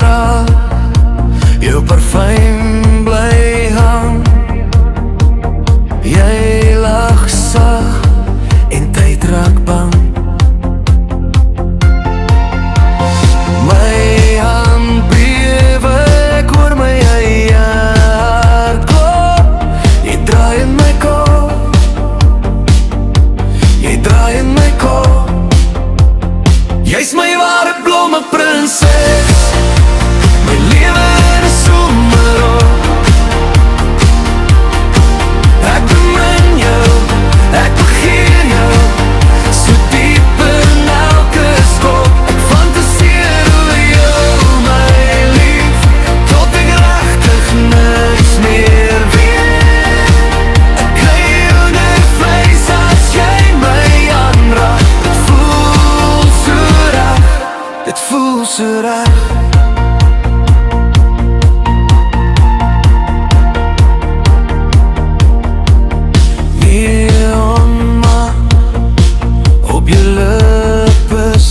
raak, jou parfum bly hang. Jy lag sag en tyd raak bang. My hand bewe, ek hoor my eie hart klop. Jy draai in my kop, jy draai in my kop. Jy's my ware blomme prinses, my lewe in 'n somerop. Ek bemin jou, ek begeer jou, so diep in elke skop. Ek fantaseer oor jou, my lief, tot ek regtig niks meer weet. Ek kry hoendervleis as jy my aanraak. Dit voel so reg, dit voel so reg.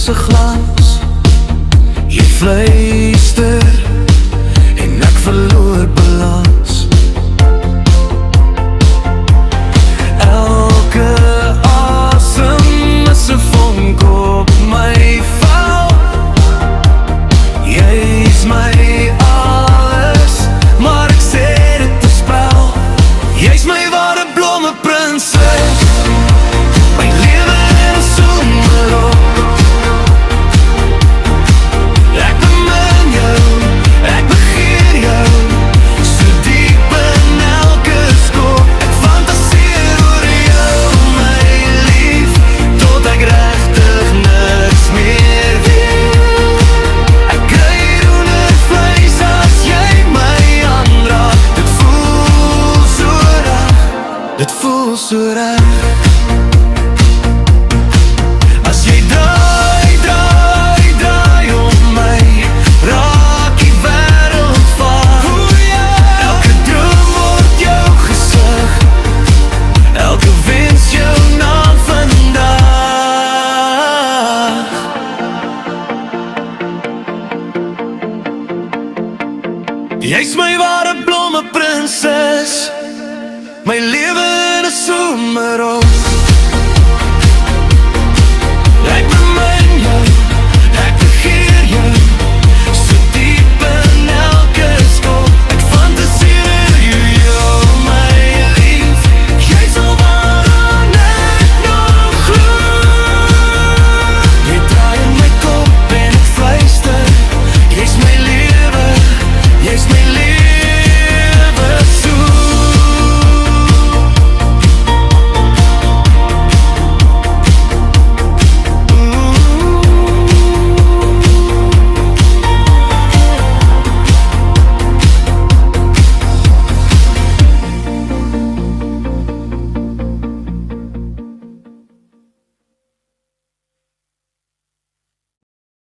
Glas, jy fluister en ek verloor balans. Elke asem is 'n vonk op my vel. Jy's my alles, maar ek sê dit 'n spel. Jy's my ware blomme prinses, my lewe in 'n somerop. Dit voel so reg. As jy draai, draai, draai om my, raak die wêreld vaag. Elke droom word jou gesig, elke wens jou naam vandag. Jy's my ware blomme prinses, my lewe in 'n somerop.